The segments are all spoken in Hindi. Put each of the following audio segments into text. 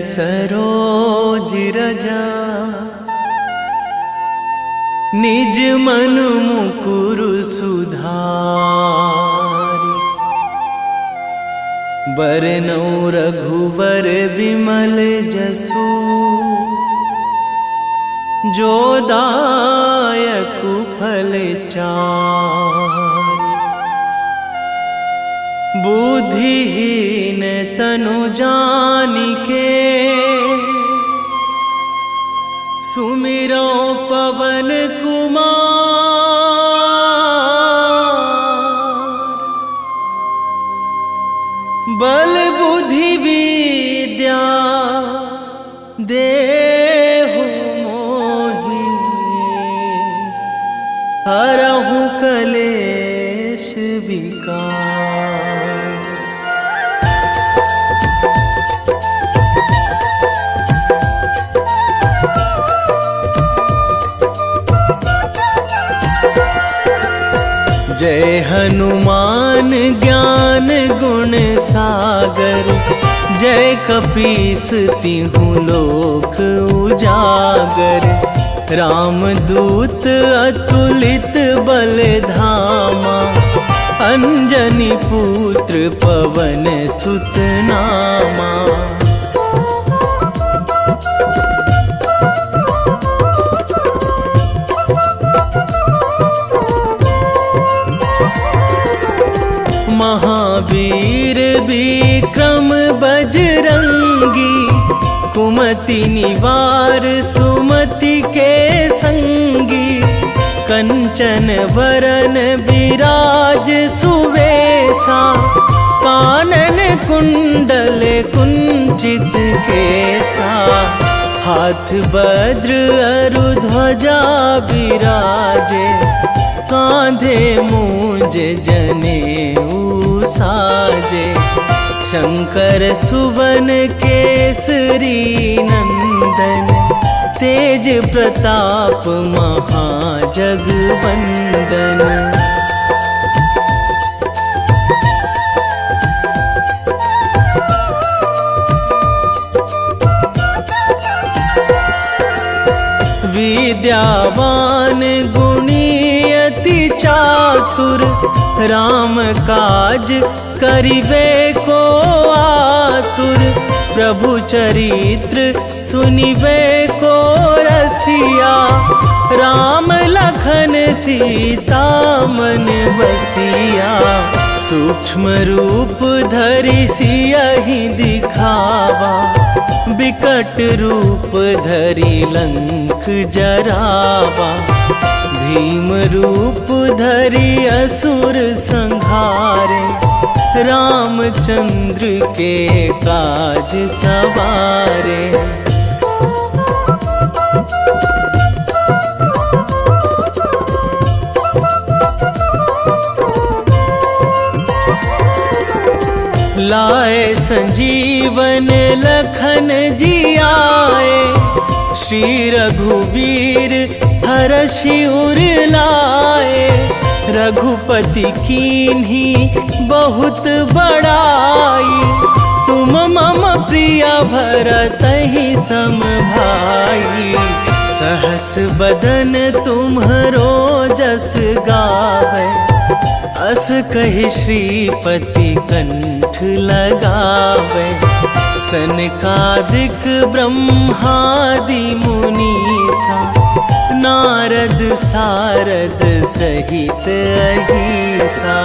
सरोज रजा निज मन मुकुर सुधारि। बरनौ रघुवर बिमल जसु जो दायकु फल चारि। बुद्धिहीन तनु जानिके सुमिरो पवन कुमार। बल बुद्धि विद्या देहु मोहि हरहु कलेश विकार। जय हनुमान ज्ञान गुण सागर। जय कपीस तिहु लोक उजागर। रामदूत अतुलित बल धामा। अंजनी पुत्र पवन सुत नामा। महावीर विक्रम बजरंगी। कुमति निवार सुमति के संगी। कंचन वरन विराज सुवेशा। कानन कुंडल कुंचित केसा। हाथ वज्र अरु ध्वजा विराजे। कांधे मूंज जनेऊ साजे। शंकर सुवन केसरी नंदन। तेज प्रताप महाजगवंदन। विद्यावान गुणी अति चातुर। राम काज करिबे को आतुर। प्रभु चरित्र सुनिबे को रसिया। राम लखन सीता मन बसिया। सूक्ष्म रूप धरि सियहि दिखावा। विकट रूप धरि लंक जरावा। भीम रूप धरि असुर संहारे। रामचंद्र के काज सवारे। लाए संजीवन लखन जियाए। श्री रघुवीर हरषि उर लाए। रघुपति कीन्ही बहुत बड़ाई। तुम मम प्रिय भरतहि सम भाई। सहस बदन तुम्हरो जस गावे। अस कहि श्रीपति कंठ लगावे। सनकादिक ब्रह्मादि मुनीसा। नारद सारद सहित अहिसा।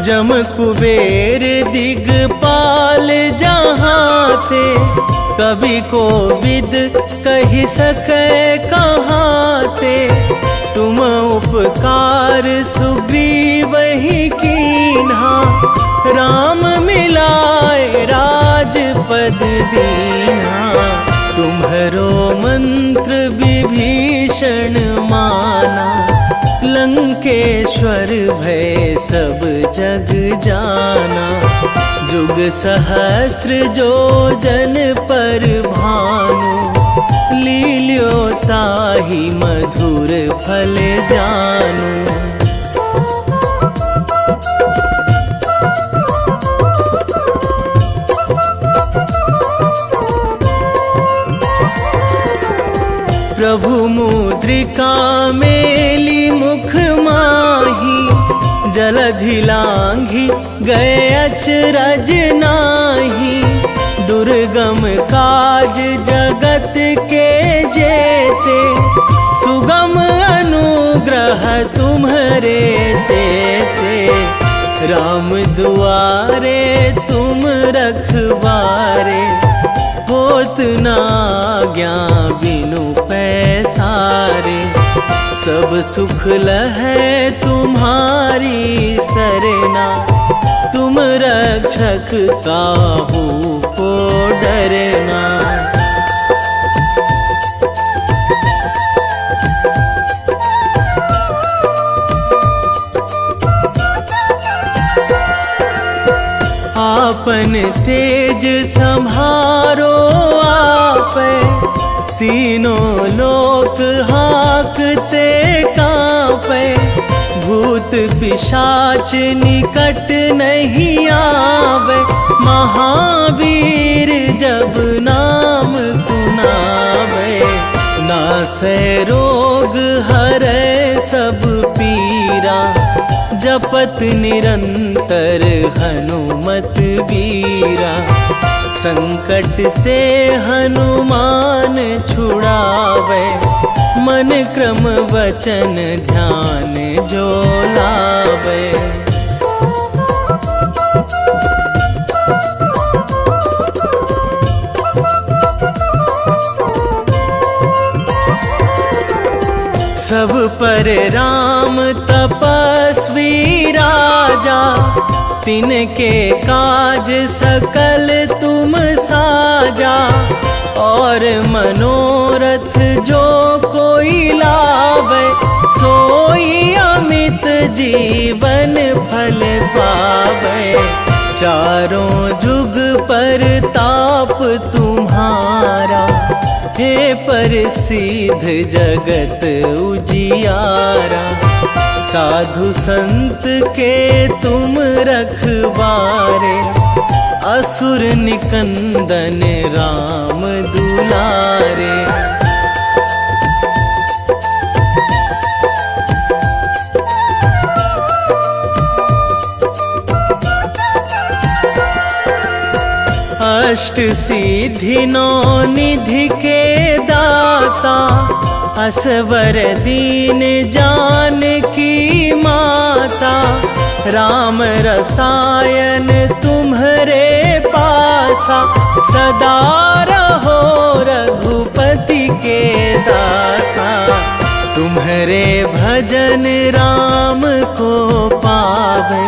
जम कुबेर दिगपाल जहाँ थे। कवि कोविद कहि सकै कहाँ ते। तुम उपकार सुग्रीवहि कीन्हा। राम मिलाए राजपद दीन्हा। तुम्हरो मंत्र विभीषण माना। लंकेश्वर भय सब जग जाना। जुग सहस्र जो जन पर भानु। लील्यो ताहि मधुर फल जानू। प्रभु मुद्रिका मेली मुख माही, जलधि लांघी गए अचरज नाही। दुर्गम काज जगत के जेते, सुगम अनुग्रह तुम्हरे तेते। राम दुआरे तुम रखवारे, होत ना आज्ञा बिनु पैसारे। सब सुख लहै तुम्हारी सरना, तुम रक्षक काहू को डरना। आपन तेज संभारो आपै, तीनों लोक हाकते कांपै। भूत पिशाच निकट नहीं आवे, महावीर जब नाम सुनावे। नासै रोग हरै सब पीरा, जपत निरंतर हनुमत बीरा। संकट ते हनुमान छुड़ावे, मन क्रम वचन ध्यान जो लावे। सब पर राम तपस्वी राजा, तिनके काज सकल तुम साजा। और मनोरथ जो कोई लावे, सोई अमित जीवन फल पावे। चारों जुग पर ताप तुम्हारा, हे प्रसिद्ध जगत उजियारा। साधु संत के तुम रखवारे, असुर निकंदन राम दुलारे। अष्ट सिद्धि नौ निधि के दाता, असवर दीन जानकी माता। राम रसायन तुम्हरे पासा, सदा रहो रघुपति के दासा। तुम्हरे भजन राम को पावे,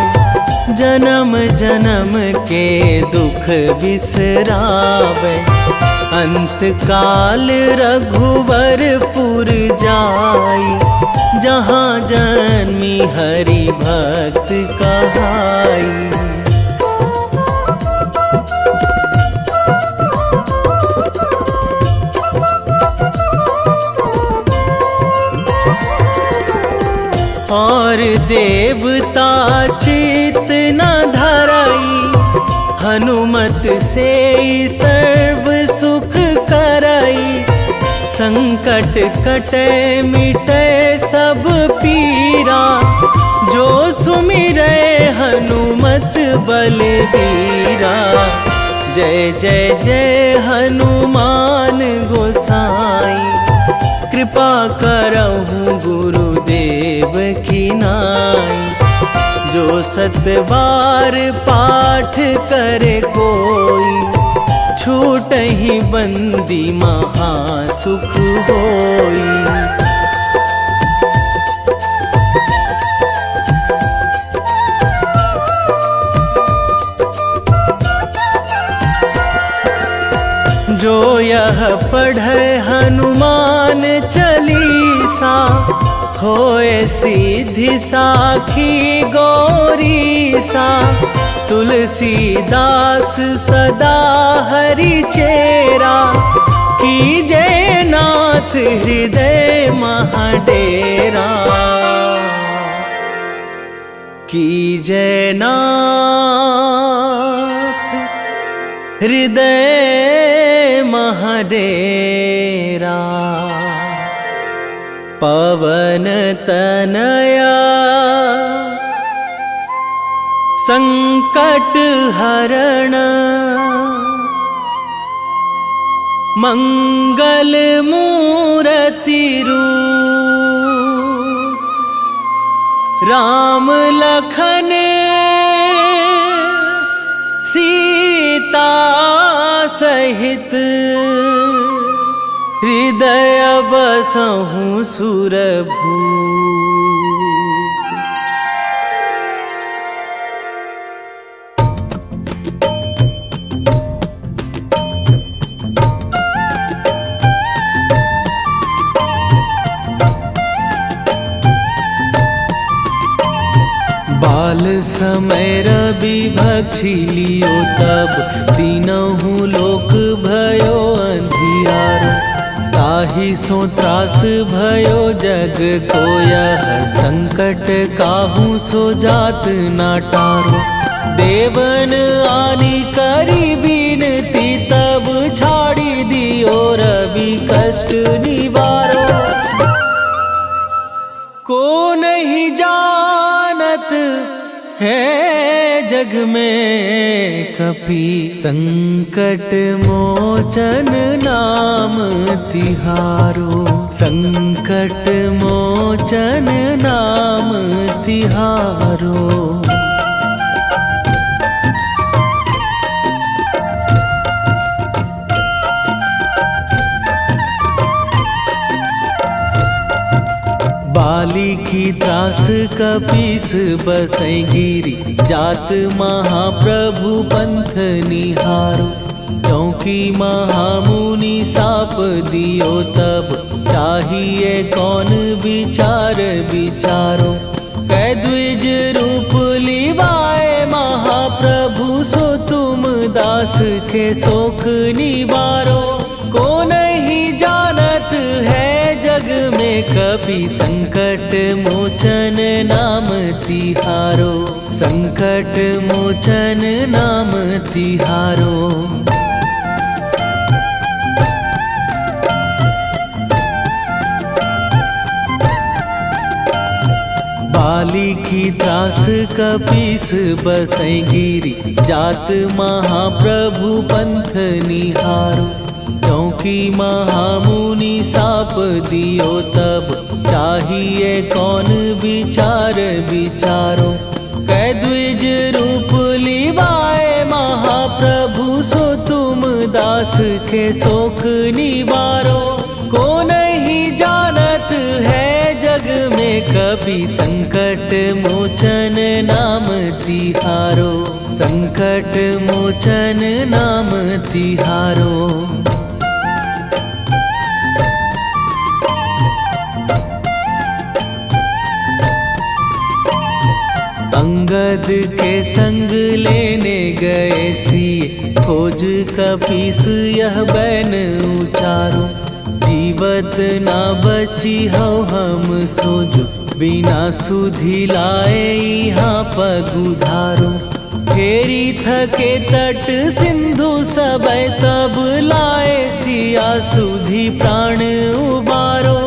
जन्म जन्म के दुख बिसरावे। अंत काल रघुवरपुर जाई, जहाँ जन्मी हरि भक्त कहाई। और देवता चित न धराई, हनुमत से सर्व सुख कराई। संकट कटे मिटे सब पीरा, जो सुमिरै हनुमत बलबीरा। जय जय जय हनुमान गोसाई, कृपा करहु गुरुदेव की नाई। जो सतबार पाठ करे कोई, छूटहि बंदी महासुख होई। जो यह पढ़े हनुमान चालीसा, होए सीधी साखी गौरीसा। तुलसीदास सदा हरि चेरा, कीजे नाथ हृदय महाडेरा, कीजे नाथ हृदय महाडेरा। पवन तनया संकट हरण, मंगल मूर्ति रूप, राम लखन सीता सहित, हृदय बसहु सुरभूप। बाल समय रवि भक्षी लियो तब, तीनहु लोक भयो अंधियारो। ताहि सो त्रास भयो जग को यह, संकट काहू सो जात ना टारो। देवन आनी करी बिनती तब, छाड़ी दियो रवि कष्ट निवारो। को नहीं जानत है जग में कपि, संकट मोचन नाम तिहारो। संकट मोचन नाम तिहारो। बाली की त्रास कपीस बसै गिरी, जात महाप्रभु पंथ निहारो। क्योंकि महामुनि साप दियो तब, चाहिए कौन विचार विचारो। कै द्विज रूप लिवाए महाप्रभु, सो तुम दास के शोक निवारो। को नहीं जानत है जग में कपि, संकट मोचन नाम तिहारो। संकट मोचन नाम तिहारो। बाली की त्रास कपीस बसै गिरी, जात महाप्रभु पंथ निहारो। क्योंकि महामुनि साप दियो तब, चाहिए कौन विचार विचारो। कै द्विज रूप लिवाए महाप्रभु, सो तुम दास के शोक निवारो। को नहीं जानत है जग में कपि, संकट मोचन नाम तिहारो। संकट मोचन नाम तिहारो। अंगद के संग लेने गए सिए, खोज कपीस यह बैन उचारो। जीवत ना बची हो हम सोजो, बिना सुधि लाए यहाँ पगुधारो। फेरी थके तट सिंधु सबय, तब लाए सिया सुधि प्राण उबारो।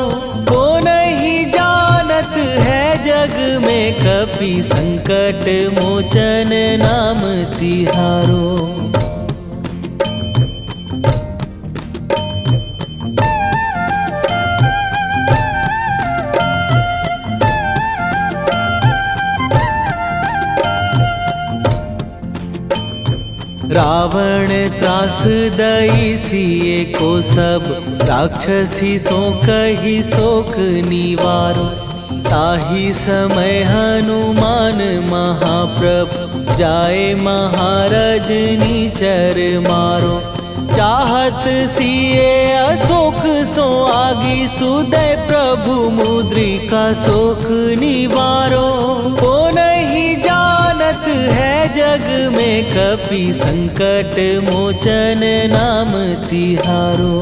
को नहीं जानत है जग में कपि, संकट मोचन नाम तिहारो। रावण त्रास दई सिए को सब, राक्षसी सो कही शोक निवारो। ताहि समय हनुमान महाप्रभु, जाए महाराज नीचर मारो। चाहत सिए अशोक सो आगी, सुदय प्रभु मुद्रिका शोक निवारो। को नहीं जानत है जग में कपि संकट मोचन नाम तिहारो।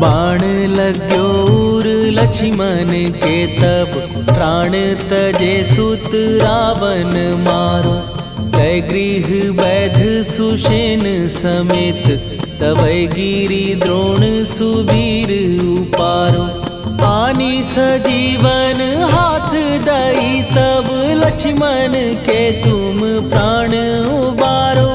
बाण लाग्यो उर लक्ष्मण के तब प्राण तजे सुत रावण मारो। कै गृह वैध सुषेण समेत तबै गिरि द्रोण सुबीर उपारो। आनी सजीवन हाथ दई तब लक्ष्मण के तुम प्राण उबारो।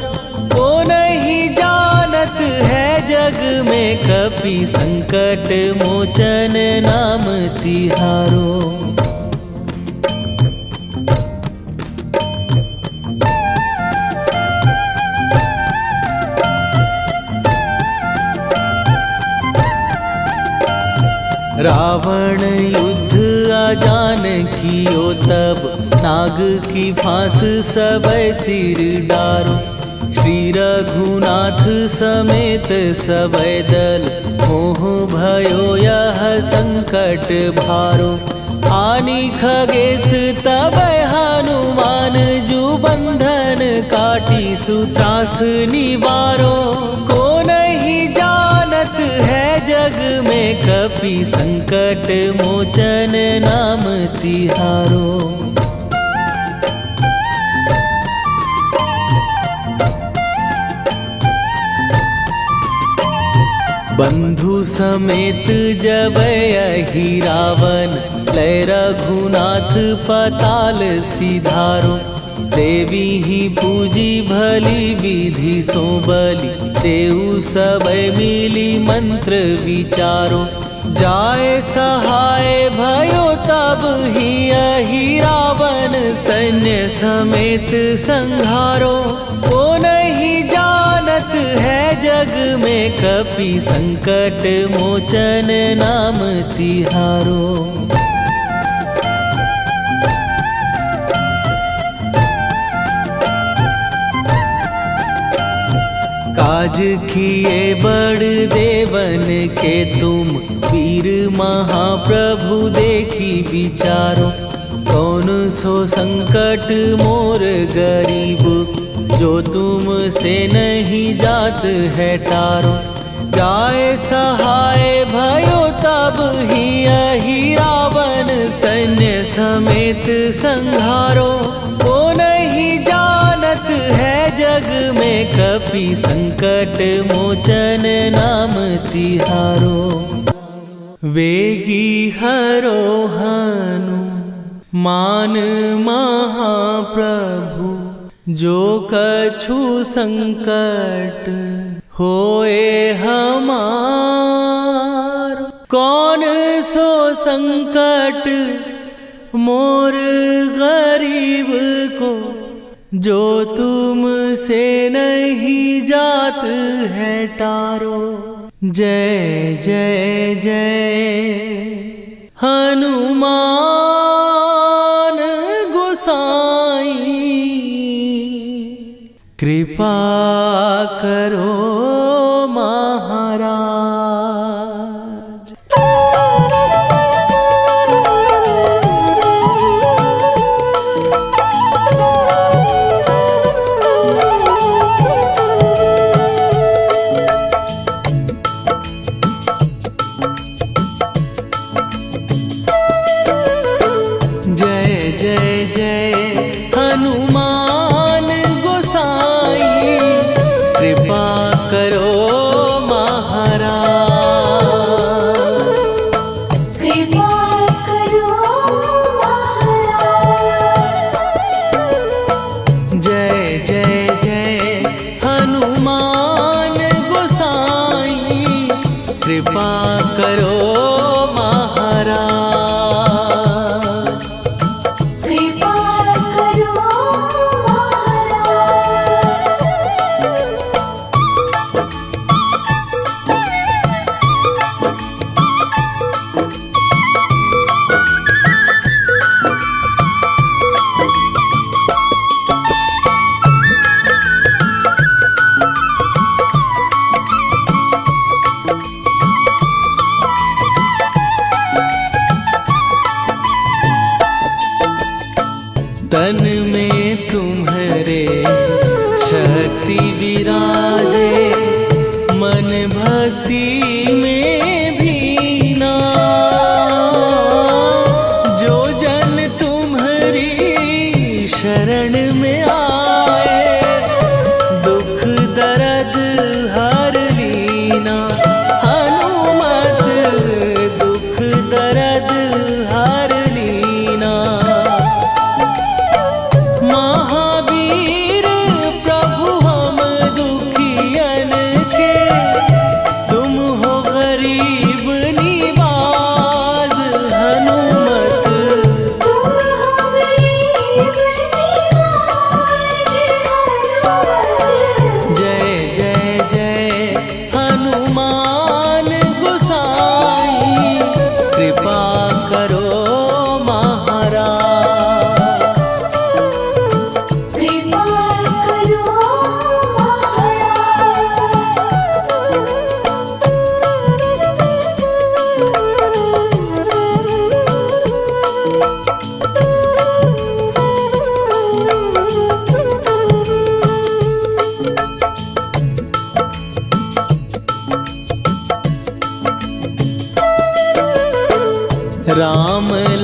ओ नहीं जानत है जग में कपि संकट मोचन नाम तिहारो। रावण युद्ध आजान कियो तब नाग की फांस सबै सिर डारो। श्री रघुनाथ समेत सबै दल मोह भयो यह संकट भारो। आनी खगेश तबै हनुमान जु बंधन काटी सुत्रास निवारो। को नहीं जानत है जग में कपि संकट मोचन नाम तिहारो। बंधु समेत जबै अहि रावण लय रघुनाथ पताल सिधारो। देवी ही पूजी भली विधि सो बलि तेउ सबै मिली मंत्र विचारो। जाय सहाय भयो तब ही अहि रावण सैन्य समेत संहारो। ओ नहीं जानत है जग में कपि संकट मोचन नाम तिहारो। काज किए बड़ देवन के तुम वीर महाप्रभु देखी विचारो। कौन सो संकट मोर गरीब जो तुम से नहीं जात है टारो। जाय सहाय भयो तब ही अहि रावण सैन्य समेत संहारो। ओ नहीं जानत है जग में कपि संकट मोचन नाम तिहारो। वेगी हरो हनु मान महाप्रभु जो कछु संकट होए हमार। कौन सो संकट मोर गरीब को जो तुम से नहीं जात है टारो। जय जय जय हनुमान गोसाई कृपा करो महाराज।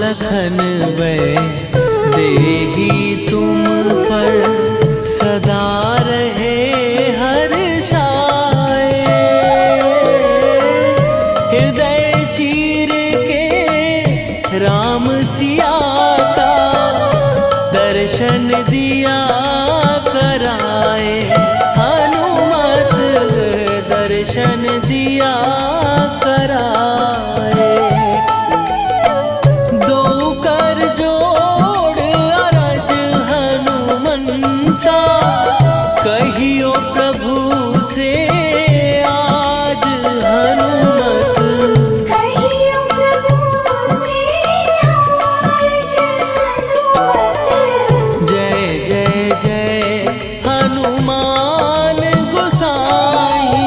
लखन वै देही तुम पर सदा रहे हर्षाए। हृदय चीर के राम सिया का दर्शन दिया कराए। हनुमत दर्शन दिया कराए। दो कर जोड़ अरज हनुमंता कहियो प्रभु से आज हनुमत। कहियो प्रभु से आज हनुमत। जय जय जय हनुमान गोसाई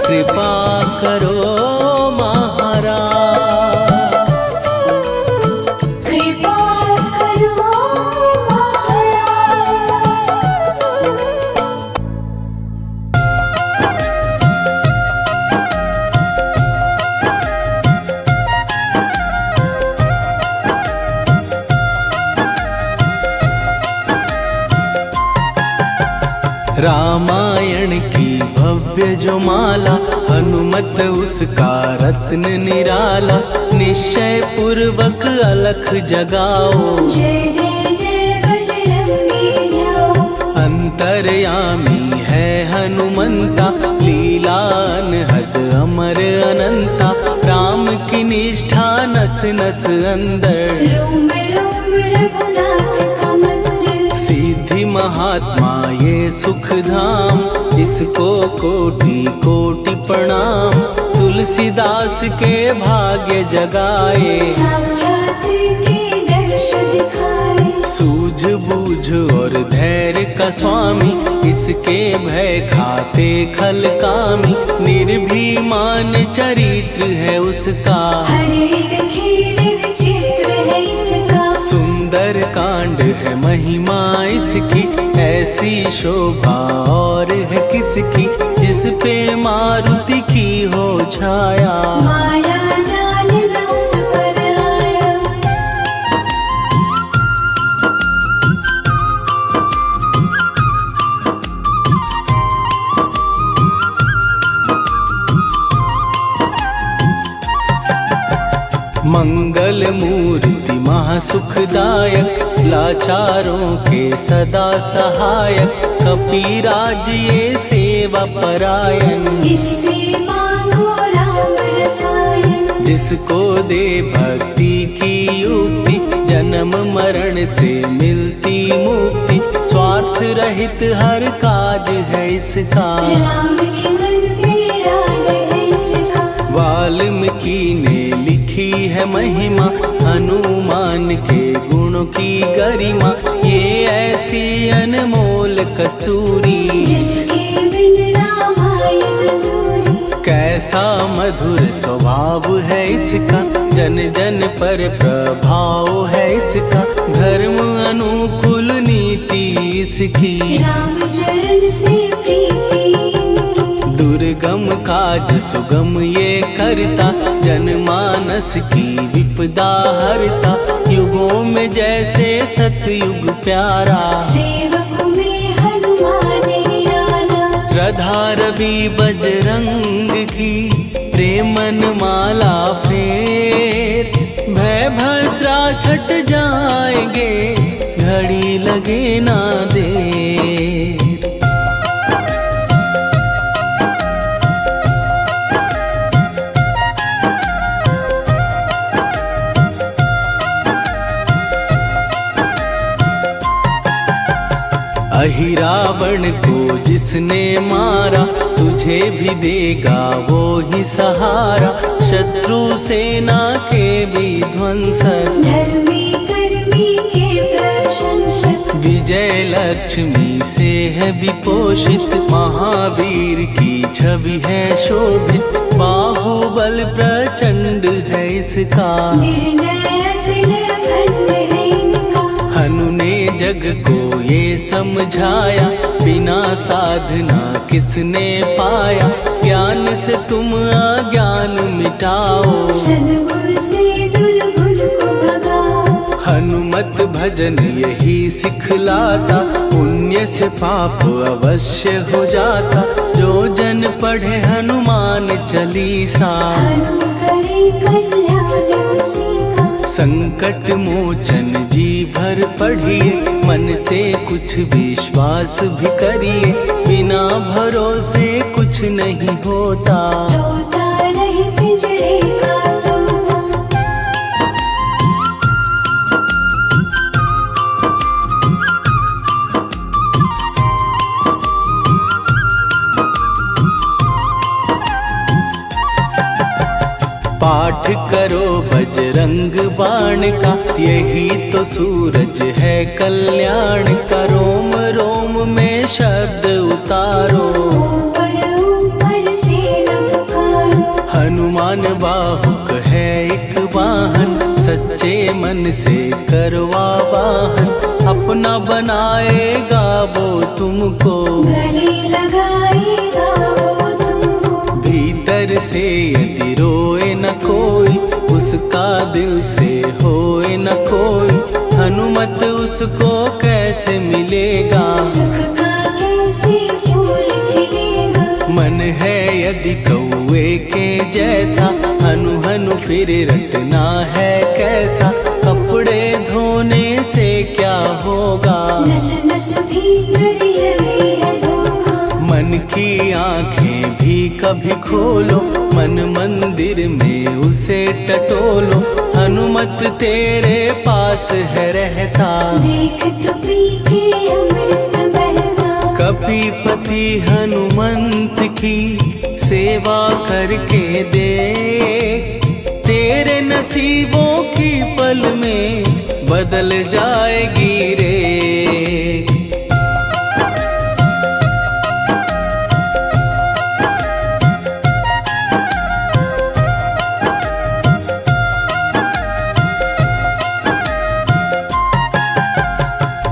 कृपा करो महाराज। कृपा करो महाराज। रामायण की भव्य जो माला हनुमत उसका रत्न निराला। निश्चय पूर्वक अलख जगाओ जय जय जय बजरंगी जाओ। अंतर्यामी है हनुमंता लीला अनहद अमर अनंता। राम की निष्ठा नस नस अंदर रोम रोम रघुनाथ का मंदिर। सिद्धि महात्मा ये सुख धाम इसको कोटि कोटि प्रणाम। तुलसीदास के भाग्य जगाए साक्षात के दर्श दिखाए। सूझ बूझ और धैर्य का स्वामी इसके भय खाते खल कामी। निर्भीमान चरित्र है उसका हर एक खेल विचित्र है इसका। सुंदर कांड है महिमा इसकी ऐसी शोभा और है किसकी। जिस पे मारुति की हो छाया माया जाल न उस पर आया। मंगल मूर्ति महासुखदायक लाचारों के सदा सहायक। कपीराज ये सेवा परायण इससे मांगो राम रसायन। जिसको दे भक्ति की युक्ति जन्म मरण से मिलती मुक्ति। स्वार्थ रहित हर काज है इसका राम के मन पे राज है इसका। वाल्मीकि ने लिखी है महिमा हनुमान के गुणों की गरिमा। ये ऐसी अनमोल कस्तूरी जिसके बिन रामायण अधूरी। कैसा मधुर स्वभाव है इसका जन जन पर प्रभाव है इसका। धर्म अनुकूल नीति इसकी राम चरण से प्रीति। दुर्गम काज सुगम ये करता जनमानस की विपदा हरता। युगों में जैसे सतयुग प्यारा सेवक में हनुमान निराला। श्रद्धा रवि बजरंग की प्रेमन माला फेर। भय भद्रा छट जाएंगे घड़ी लगे ना देर। अहिरावण को जिसने मारा तुझे भी देगा वो ही सहारा। शत्रु सेना के विध्वंसक धर्मी कर्मी के प्रशंसक। विजय लक्ष्मी से है विपोषित। महावीर की छवि है शोभित। बाहुबल प्रचंड है इसका निर्णय अखंड है इनका। हनु ने जग को ये समझाया बिना साधना किसने पाया। ज्ञान से तुम अज्ञान मिटाओ सद्गुण से दुर्गुण को भगाओ। हनुमत भजन यही सिखलाता, पुण्य से पाप अवश्य हो जाता। जो जन पढ़े हनुमान चालीसा, हनुम करे कल्याण उसी का। संकट मोचन जी भर पढ़िए, मन से कुछ विश्वास भी करिए। बिना भरोसे कुछ नहीं होता, तोता रहे पिंजरे का तोता। पाठ करो बजरंग बाण का, यही तो सूरज है कल्याण का। रोम रोम में शब्द उतारो, ऊपर ऊपर से न पुकारो। हनुमान बाहुक है एक वाहन, सच्चे मन से करवा वाहन। अपना बनाएगा वो तुमको, गले लगाएगा वो तुमको। भीतर से यदि रोए न कोई, उसका दिल से होए न कोई। हनुमत उसको कैसे मिलेगा, सुख का कैसे फूल खिलेगा। मन है यदि कौए के जैसा, हनु हनु फिर रटना है कैसा। कपड़े धोने से क्या होगा, नस नस भीतर लगी है धोखा। मन की आंखें भी कभी खोलो, मन मंदिर में उसे टटोलो। हनुमत तेरे पास है रहता, देख तो पी के अमृत बहता। कपीपति हनुमंत की सेवा करके दे, तेरे नसीबों की पल में बदल जाएगी रे।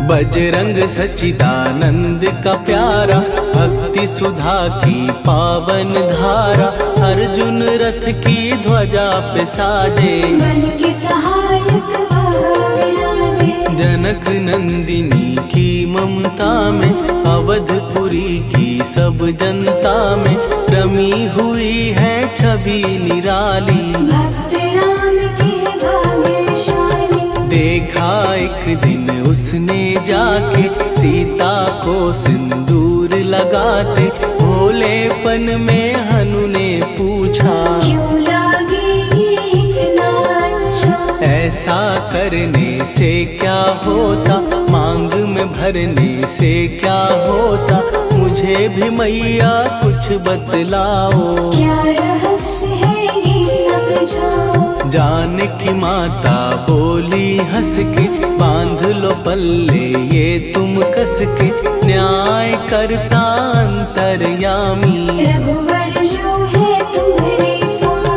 बजरंग सच्चिदानंद का प्यारा, भक्ति सुधा की पावन धारा। अर्जुन रथ की ध्वजा पे साजे, मन के सहायक वह विराजे। जनक नंदिनी की ममता में, अवधपुरी की सब जनता में रमी हुई है छवि निराली। भक्त राम के भाग्यशाली, देखा एक दिन उसने जाके सीता को सिंदूर लगाते। भोलेपन में हनु ने पूछा, क्यों लागे ये इतना अच्छा। ऐसा करने से क्या होता, मांग में भरने से क्या होता। मुझे भी मैया कुछ बतलाओ, क्या रहस्य है ये समझाओ। जानकी माता बोली हंस के, बांध लो पल्ले ये तुम कस के। न्याय करता अंतर्यामी, रघुवर जो है तुम्हारे स्वामी।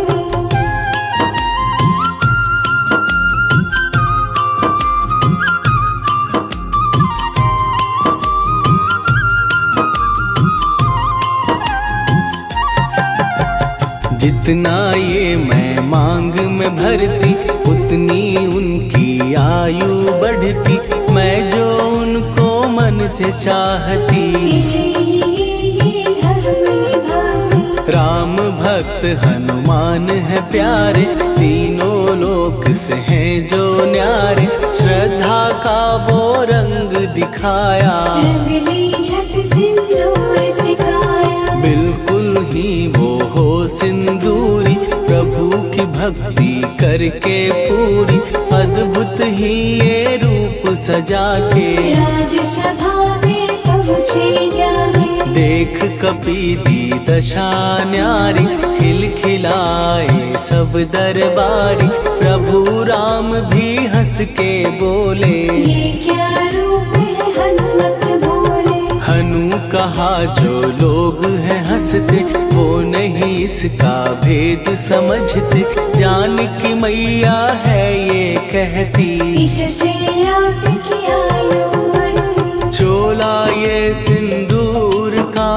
जितना ये मैं मांग में भरती, उतनी उनकी आयु बढ़ती। मैं जो उनको मन से चाहती, इसलिए ये धर्म निभाती। राम भक्त हनुमान है प्यारे, तीनों लोक से हैं जो न्यारे। श्रद्धा का वो रंग दिखाया, रंगली झट सिंदूर सिखाया। बिल्कुल ही वो हो सिंदूरी, प्रभु की भक्ति करके पूरी। अद्भुत ही ये रूप सजा के, राजसभा में पहुँचे जाके। देख कपीदी दशा न्यारी, खिलखिलाए सब दरबारी। प्रभु राम भी हंस के बोले, ये क्या रूप है हनुमत बोले। हनु कहा जो लोग हैं हंसते, वो नहीं इसका भेद समझते। जानकी मैया है ये कहती, इससे आपकी आयु बढ़ती। चोला ये सिंदूर का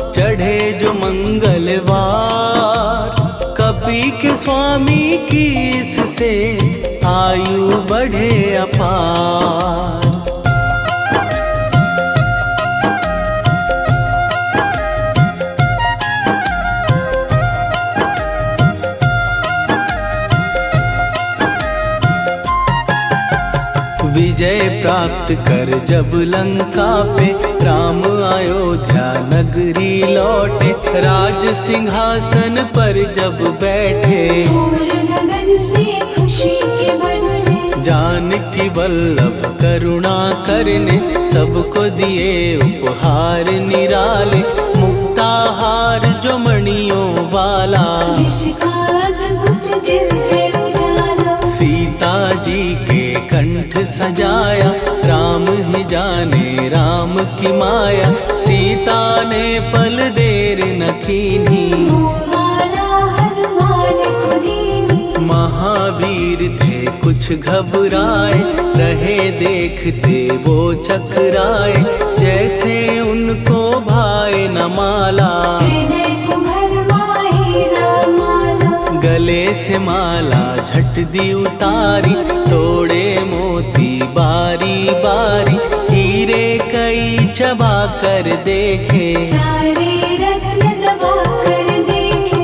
चढ़े जो मंगलवार। कपी के स्वामी की इससे आयु बढ़े अपार। विजय प्राप्त कर जब लंका पे राम अयोध्या नगरी लौटे, राज सिंहासन पर जब बैठे, फूल गगन से खुशी के बरसे, जानकी वल्लभ करुणा करने सबको दिए उपहार निराले, मुक्ताहार जो मणियों वाला, जिसका अद्भुत दिव्य उजाला, सीता जी के कंठ सजाया, राम ही जाने राम की माया, सीता ने पल देर न कीन्ही, वो माला हनुमान को दीनी। महावीर थे कुछ घबराए, रहे देखते वो चकराए, जैसे उनको भाए न माला, हृदय को भरमाए न माला, गले से माला झट दी उतारी, तोड़े मोती बारी बारी, हीरे कई चबा कर देखे, सारे रत्न दबा कर देखे।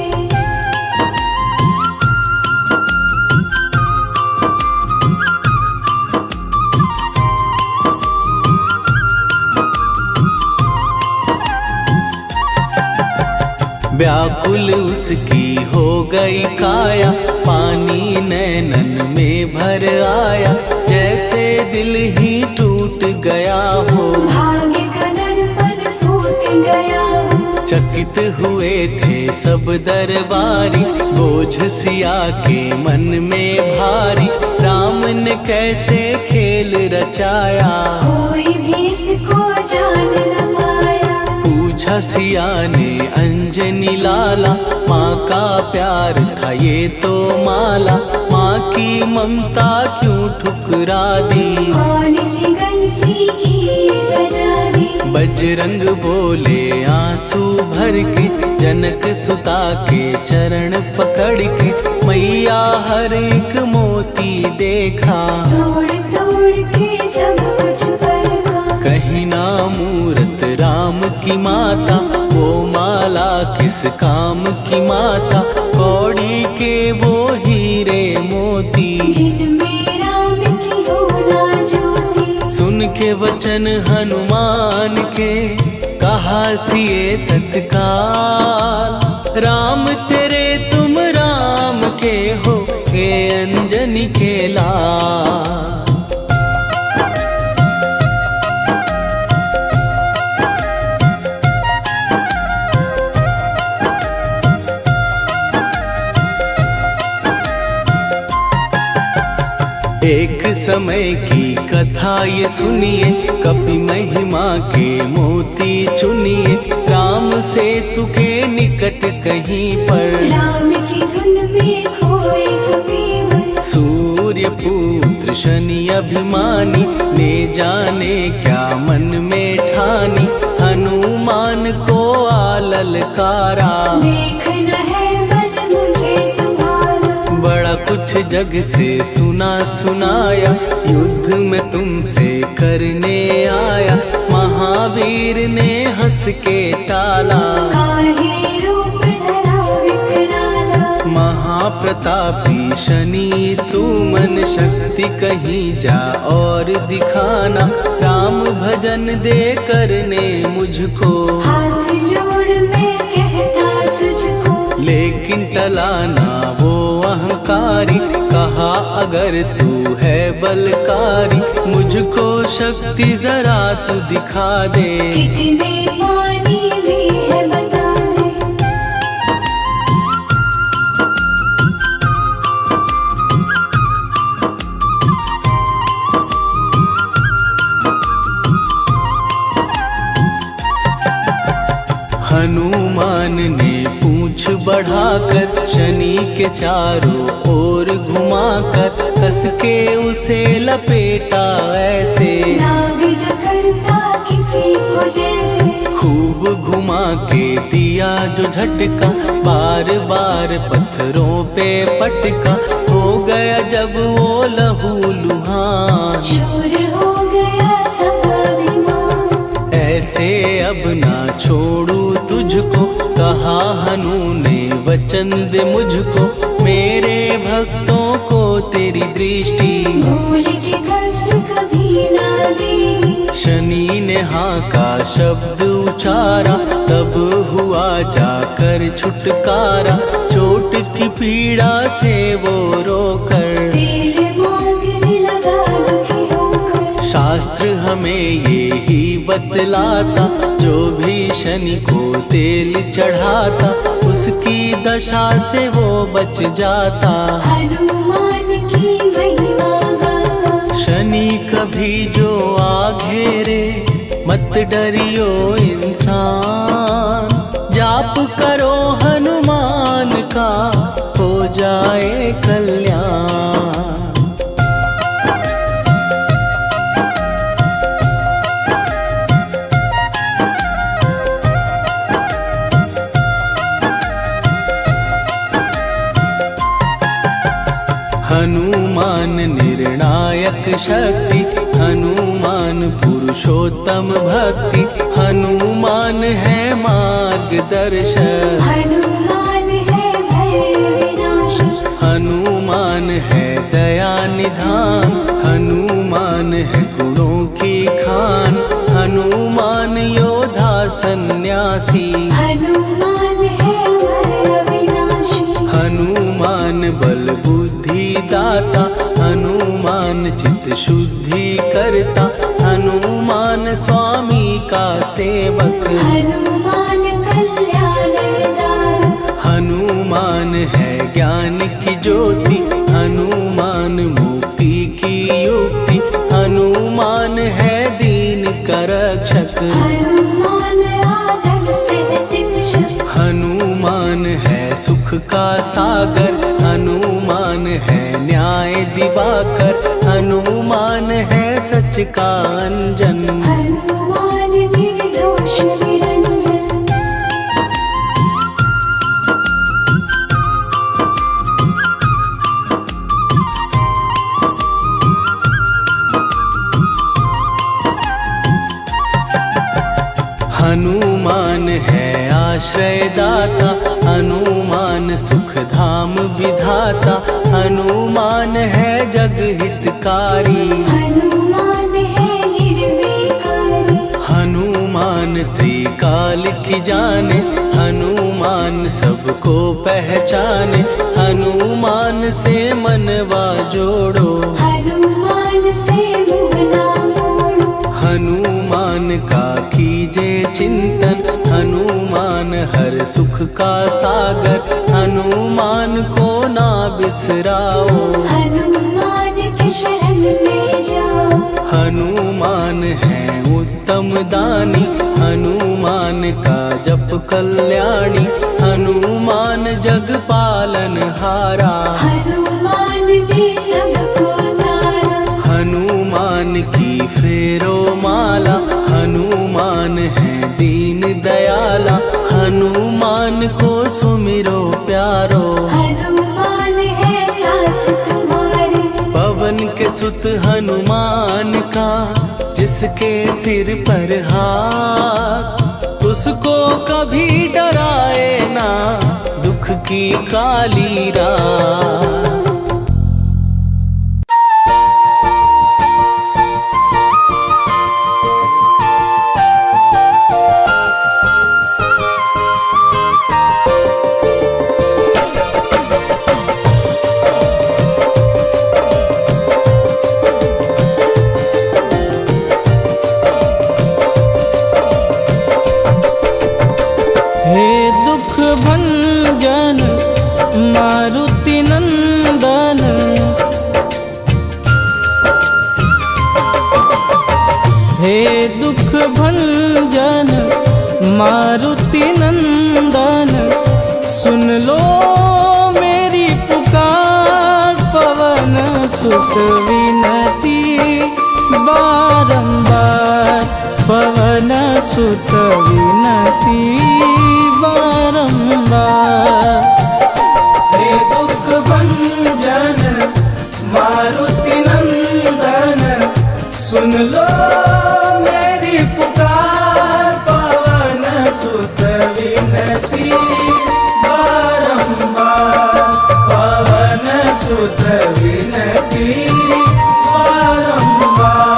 व्याकुल उसकी हो गई काया, पानी नैनन में भर आया, जैसे दिल ही टूट गया हो, भाग्य का दर्पण फूट गया हो, चकित हुए थे सब दरबारी, बोझ सिया के मन में भारी, राम ने कैसे खेल रचाया, कोई भी इसको जान न पाया। पूछा सिया ने अंजनी लाला, माँ का प्यार था ये तो माला, माँ की ममता क्यों ठुकरा दी, कौन सी गलती की सजा दी। बजरंग बोले आंसू भर के, जनक सुता के चरण पकड़ के, मैया हर एक मोती देखा, तोड़ तोड़ के सब कुछ परखा। कहीं ना मूरत राम की माता, वो माला किस काम की माता, कौड़ी के वो हीरे मोती, जिनमें राम की हो ना ज्योति। सुन के वचन हनुमान के, कहा सिए तत्काल, राम तेरे तुम राम के हो, के अंजनी के लाल। एक समय की कथा ये सुनिए, कपि महिमा के मोती चुनिए, राम सेतु के निकट कहीं पर, राम की धुन में खोए कबीर। सूर्य पुत्र शनि अभिमानी, ने जाने क्या मन में ठानी, हनुमान को आललकारा, देखना है बल मुझे तुम्हारा। बड़ा कुछ जग से सुना सुनाया, युद्ध में तुमसे करने आया, महावीर ने हंस के टाला, काहे रूप धरा विकराला। महाप्रतापी शनि तू मन शक्ति कहीं जा और दिखाना, राम भजन दे करने मुझको, हाथ जोड़ मैं कहता तुझको। लेकिन टलाना वो अहंकारी, कहा अगर तू है बलकारी, मुझको शक्ति जरा तू दिखा दे, कितने पानी भी है बता दे। हनुमान ने पूंछ बढ़ाकर, शनि के चारों ओर घुमाकर, कस के उसे लपेटा ऐसे, नाग जो करता किसी को जैसे। खूब घुमा के दिया जो झटका, बार बार पत्थरों पे पटका, हो गया जब वो लहू लुहान, चूर हो गया सब अभिमान। ऐसे अब ना छोड़ू तुझको, कहा हनु ने वचन दे मुझको। मेरे भक्तों को तेरी दृष्टि, भूल के कष्ट कभी ना देगी। शनि ने हाँ का शब्द उचारा, तब हुआ जाकर छुटकारा। चोट की पीड़ा से वो रोकर, तेल मांगने लगा दुखी होकर। शास्त्र हमें ये ही बतलाता, जो भी शनि को तेल चढ़ाता, उसकी दशा से वो बच जाता। हनुमान की महिमा गाता। शनि कभी जो आ घेरे, मत डरियो इंसान। जाप करो हनुमान का, हो जाए कल्याण। हनुमान निर्णायक शक्ति, हनुमान पुरुषोत्तम भक्ति। हनुमान है मार्गदर्शक, हनुमान है भय विनाशक। हनुमान है दया निधान। हनुमान है गुणों की खान, हनुमान योद्धा सन्यासी। हनुमान है भय विनाशी। हनुमान बल बुद्धि दाता, हनुमान चित्त शुद्धि करता। हनुमान स्वामी का सेवक, हनुमान कल्याणदायक। हनुमान है ज्ञान की ज्योति। हनुमान मुक्ति की युक्ति, हनुमान है दीन का रक्षक। हनुमान आदर से शिक्षक। हनुमान है सुख का सागर, हनुमान है न्याय दिवाकर। हनुमान है सच का अंजन, हनुमान निर्दोष निरंजन। हनुमान है आश्रय दाता, हनुमान सुख धाम विधाता। हनुमान है जग हितकारी, हनुमान है निर्विकारी। हनुमान त्रिकाल की जाने। हनुमान सबको पहचाने, हनुमान से मनवा जोड़ो। हनुमान से मुँह ना मोड़ो। हनुमान का कीजे चिंतन, हनुमान हर सुख का सागर। हनुमान को ना बिसराओ, हनुमान के शरण में जाओ। हनुमान है उत्तम दानी, हनुमान का जप कल्याणी। हनुमान जग पालन हारा, हनुमान ने सबको तारा। हनुमान की फेरो माला। हनुमान है दीन दयाला, हनुमान को सुमिरो प्यारो। हनुमान है साथ तुम्हारे। पवन के सुत हनुमान का, जिसके सिर पर हाथ, उसको कभी डराए ना दुख की काली रात। हे दुख भंजन मारुति नंदन, हे दुख भंजन मारुति नंदन। सुन लो मेरी पुकार, पवन सुत विनती बारंबार। पवन सुत विनती बारंबार। हे दुख भंजन सुत विनती बारंबार, पवन सुत विनती बारंबार।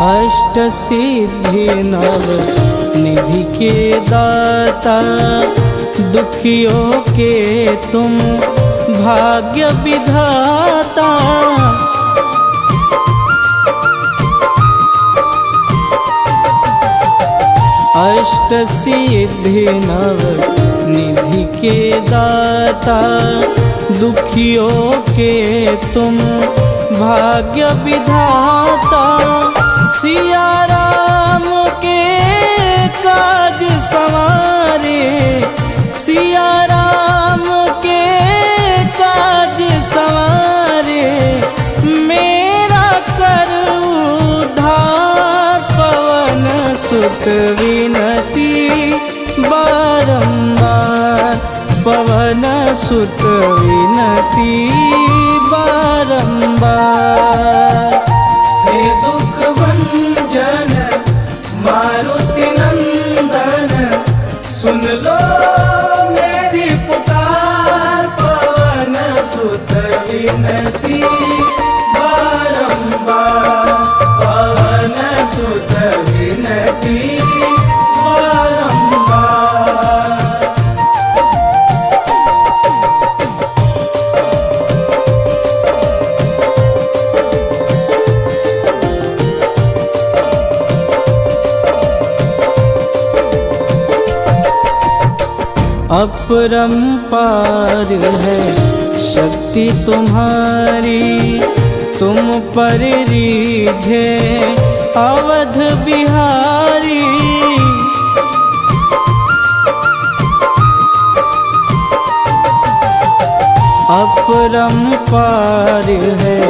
अष्ट सिद्धि नव निधि के दाता, दुखियों के तुम भाग्य विधाता। अष्ट सिद्धि नव निधि के दाता, दुखियों के तुम भाग्य विधाता। सिया राम के काज संवारे, सिया राम के काज संवारे, मेरा कर उद्धार। पवन सुत विनती बारंबार, पवन सुत विनती बारंबार। हे दुख भंजन मारुति नंदन, सुन लो मेरी पुकार। पवन सुत विनती बारंबार, पवन सुत विनती बारंबार। अपरंपार है शक्ति तुम्हारी, तुम पर रीझे अवध बिहारी। अपरंपार है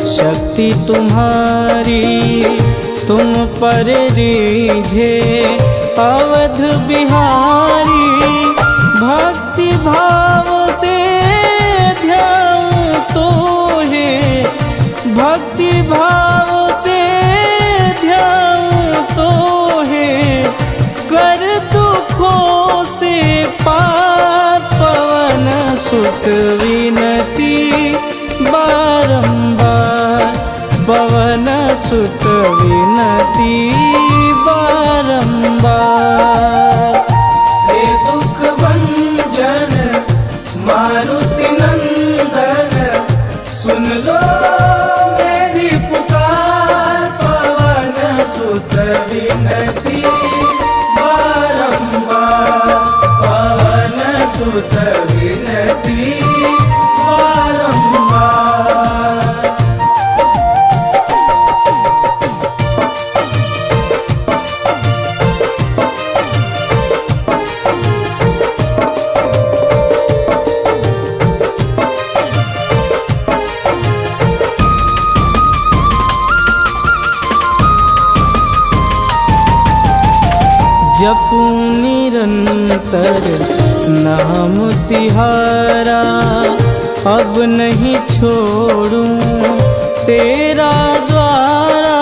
शक्ति तुम्हारी, तुम पर रीझे अवध बिहारी। भक्ति भाव से ध्याऊं तो है, भक्ति भाव से ध्याऊं तो है, कर दुखों से पार। पवन सुत विनती बारंबार, पवन सुत विनती बारंबार। हे दुख भंजन मारुति नंदन, सुन लो मेरी पुकार। पवन सुत विनती बारंबार, पवन सुत विनती बारंबार। जपूं निरंतर नाम तिहारा, अब नहीं छोड़ूं तेरा द्वारा।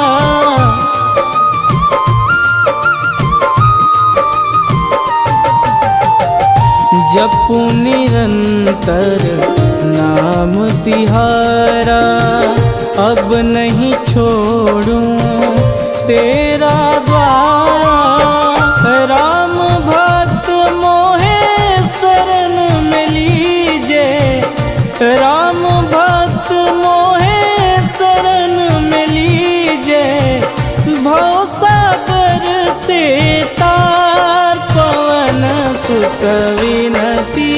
जपूं निरंतर नाम तिहारा, अब नहीं छोड़ूं तेरा द्वारा। राम भक्त मोहे शरण में लीजे, राम भक्त मोहे शरण में लीजे। भवसागर से तार, पवन सुत विनती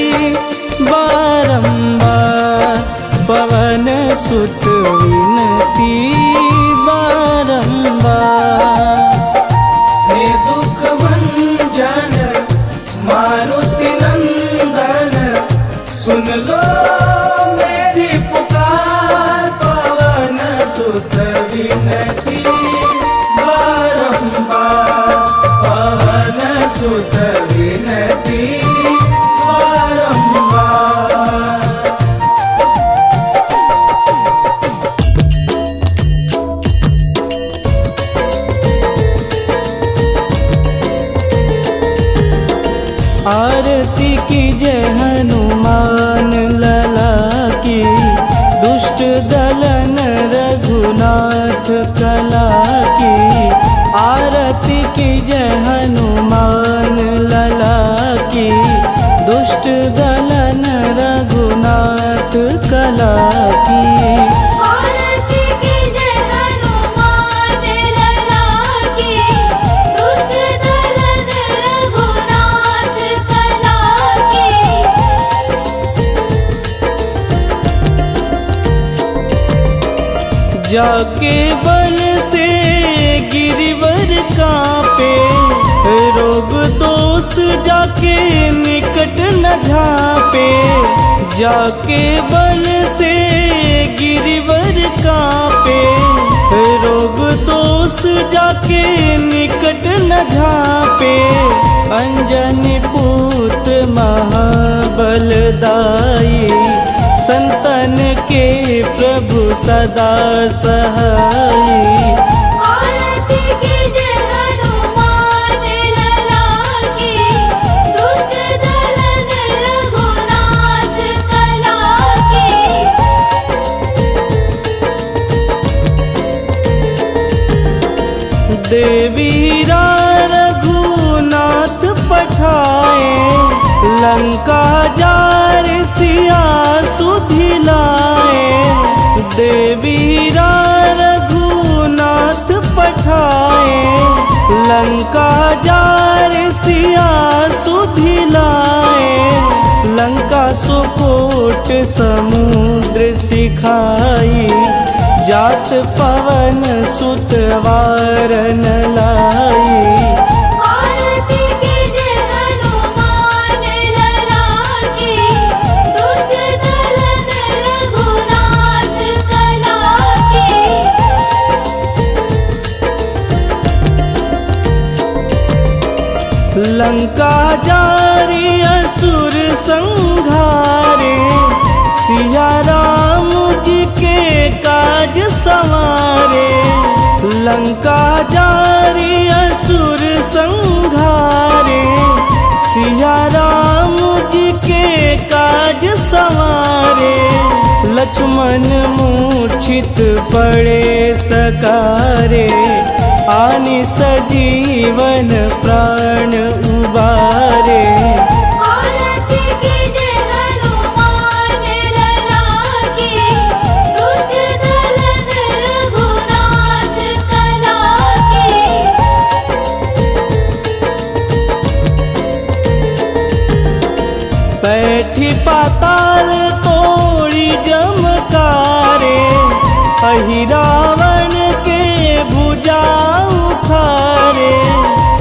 बारंबार, पवन सुत विनती बारंबार। हे दुख भंजन मारुति नंदन, सुन लो मेरी पुकार। पवन दलन रघुनाथ कला की, आरती की जय हनुमान लला की। दुष्ट दलन रघुनाथ कला की, आरती की जय हनुमान लला की। दुष्ट दलन रघुनाथ कला की। जाके बल से गिरिवर कांपे, रोग दोष जाके निकट न झांपे। जाके बल से गिरिवर कांपे, रोग दोष जाके निकट न झांपे। अंजनी पूत महाबलदाई, संतन के प्रभु सदा सहाई। आरती की जय हनुमान लला की। दुष्ट दलन रघुनाथ कला की। देवीरा रघुनाथ पठाए, लंका जार सिया सुधिलाए। देवीरा रघुनाथ पठाए, लंका जार सिया सुधिलाए। लंका सुकोट समुद्र सिखाई, जात पवन सुत वारन लाई। आरती की जय हनुमान लला की। दुष्ट दलन रघुनाथ कला की। लंका जारी असुर संघारे, सिया राम जी के काज संवारे। लंका जारी असुर संघारे, सिया राम जी के काज संवारे। लक्ष्मण मूर्छित पड़े सकारे, आनि सजीवन प्राण उबारे। आरती की जय हनुमान लला की। दुष्ट दलन रघुनाथ कला की। बैठी पाताल तोड़ी जमकारे, अहिरावण के भुजा उखारे।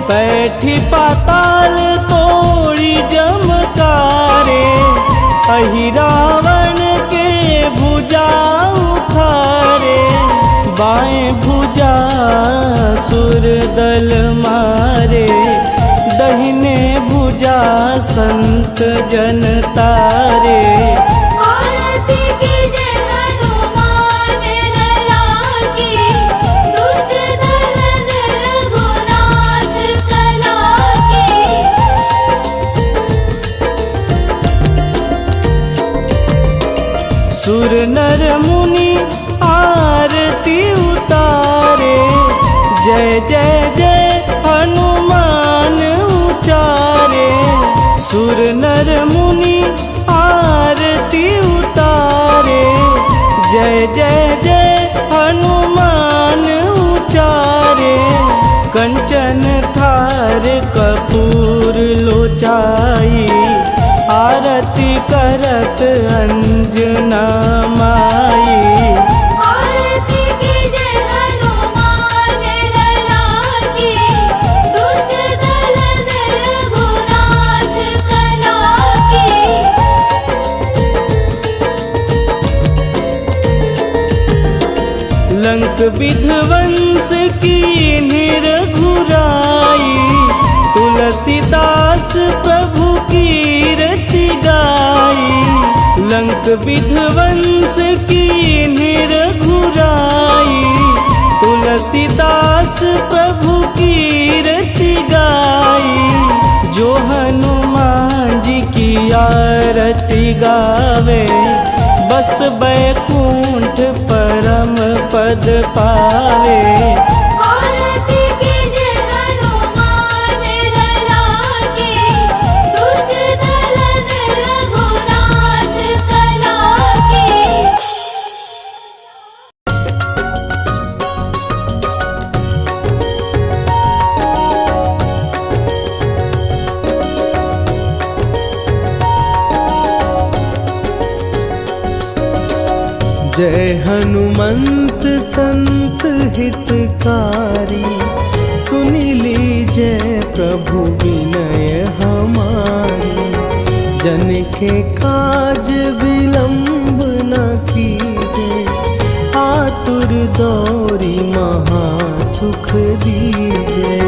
बैठी पाताल तोड़ी जमकारे, अहिरावण के भुजा उखारे। बाएं भुजा सुर दल मारे, दहिने भुजा संत जन तारे। आरती की जय हनुमान लला की। दुष्ट दलन रघुनाथ कला की। सुर नर मुनि आरती उतारे, जय जय जय हनुमान उचारे। सुर नर मुनि आरती उतारे, जय जय जय हनुमान उचारे। कंचन थार कपूर लोचाई, आरती करत अंजना माई। आरती की जय हनुमान लला की। दुष्ट दलन रघुनाथ कला की। लंक विध्वंस की निरघुराई, तुलसीदास प्रभु कीरति गाई। लंक विध्वंस की निरघुराई, तुलसीदास प्रभु कीरति गाई। जो हनुमान जी की आरती गावे, बस बैकुंठ पद पावे। औरती के जय हनुमान ललाके, दुष्ट दलन रघुनाथ कलाके। जय हनुमंत संत हितकारी, सुनि लीजय प्रभु विनय हमारी। जन के काज विलंब न कीजे, आतुर दौरी महासुख दीजे।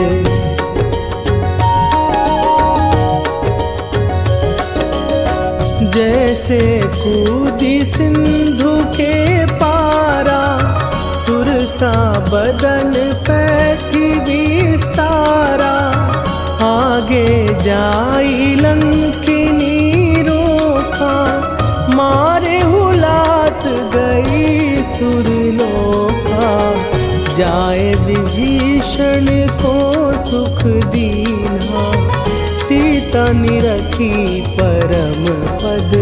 जैसे कूदी सिंधु के पारा, सुरसा बदन पैठी विस्तारा। आगे जाई लंकिनी रोका, मारे हुलात गई सुरलोका। जाए विभीषण को सुख दीना, सीता निरखी परम पद